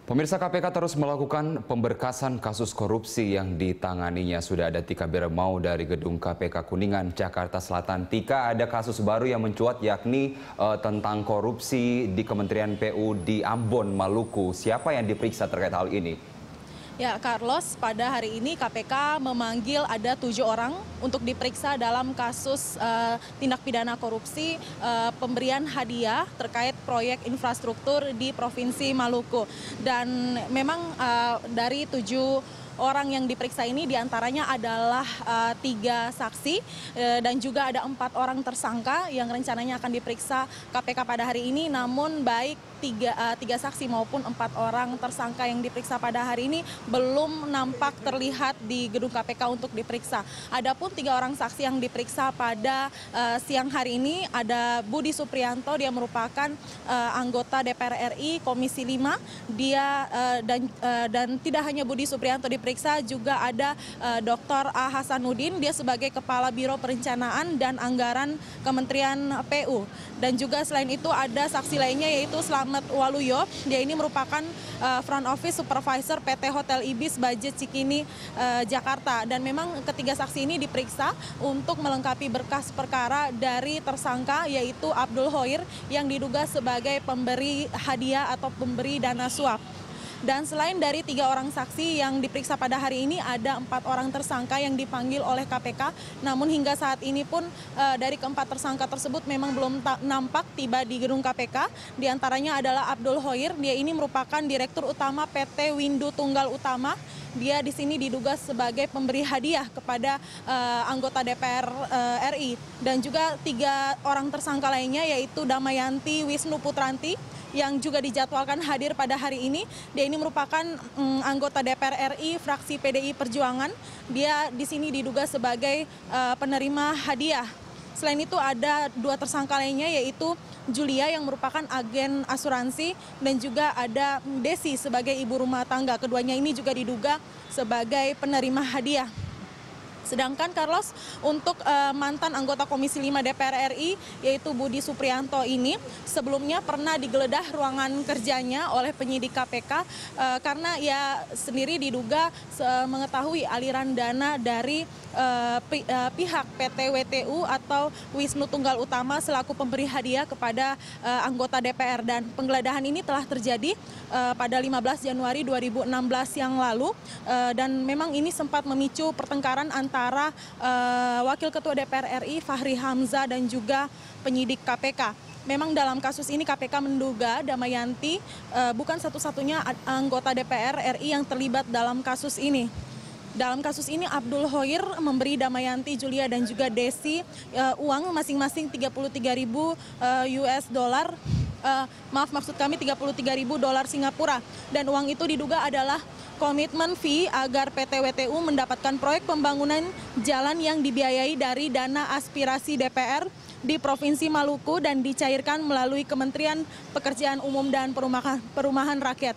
Pemirsa, KPK terus melakukan pemberkasan kasus korupsi yang ditanganinya. Sudah ada Tika Beremau dari gedung KPK Kuningan, Jakarta Selatan. Tika, ada kasus baru yang mencuat yakni tentang korupsi di Kementerian PU di Ambon, Maluku. Siapa yang diperiksa terkait hal ini? Ya, Carlos, pada hari ini KPK memanggil ada 7 orang untuk diperiksa dalam kasus tindak pidana korupsi pemberian hadiah terkait proyek infrastruktur di Provinsi Maluku. Dan memang dari 7 orang yang diperiksa ini diantaranya adalah 3 saksi dan juga ada 4 orang tersangka yang rencananya akan diperiksa KPK pada hari ini. Namun baik tiga saksi maupun 4 orang tersangka yang diperiksa pada hari ini belum nampak terlihat di gedung KPK untuk diperiksa. Adapun 3 orang saksi yang diperiksa pada siang hari ini ada Budi Suprianto, dia merupakan anggota DPR RI Komisi 5. Dia dan tidak hanya Budi Suprianto diperiksa, juga ada Dr. A. Hasanuddin, dia sebagai Kepala Biro Perencanaan dan Anggaran Kementerian PU. Dan juga selain itu ada saksi lainnya yaitu Slamet Waluyo, dia ini merupakan front office supervisor PT Hotel Ibis Budget Cikini, Jakarta. Dan memang ketiga saksi ini diperiksa untuk melengkapi berkas perkara dari tersangka yaitu Abdul Hoir yang diduga sebagai pemberi hadiah atau pemberi dana suap. Dan selain dari 3 orang saksi yang diperiksa pada hari ini, ada 4 orang tersangka yang dipanggil oleh KPK. Namun hingga saat ini pun dari keempat tersangka tersebut memang belum nampak tiba di gedung KPK. Di antaranya adalah Abdul Hoir, dia ini merupakan Direktur Utama PT Windu Tunggal Utama. Dia di sini diduga sebagai pemberi hadiah kepada anggota DPR RI. Dan juga 3 orang tersangka lainnya yaitu Damayanti Wisnu Putranti, yang juga dijadwalkan hadir pada hari ini. Dia ini merupakan anggota DPR RI fraksi PDI Perjuangan. Dia di sini diduga sebagai penerima hadiah. Selain itu ada 2 tersangka lainnya yaitu Julia yang merupakan agen asuransi dan juga ada Desi sebagai ibu rumah tangga. Keduanya ini juga diduga sebagai penerima hadiah. Sedangkan Carlos, untuk mantan anggota Komisi 5 DPR RI yaitu Budi Suprianto ini sebelumnya pernah digeledah ruangan kerjanya oleh penyidik KPK karena ia sendiri diduga mengetahui aliran dana dari pihak PT WTU atau Wisnu Tunggal Utama selaku pemberi hadiah kepada anggota DPR. Dan penggeledahan ini telah terjadi pada 15 Januari 2016 yang lalu dan memang ini sempat memicu pertengkaran antara Wakil Ketua DPR RI Fahri Hamzah dan juga penyidik KPK. Memang dalam kasus ini KPK menduga Damayanti bukan satu-satunya anggota DPR RI yang terlibat dalam kasus ini. Dalam kasus ini Abdul Hoir memberi Damayanti, Julia dan juga Desi uang masing-masing 33.000 US dollar. Maksud kami 33.000 dolar Singapura. Dan uang itu diduga adalah komitmen fee agar PT WTU mendapatkan proyek pembangunan jalan yang dibiayai dari dana aspirasi DPR di Provinsi Maluku dan dicairkan melalui Kementerian Pekerjaan Umum dan Perumahan Rakyat.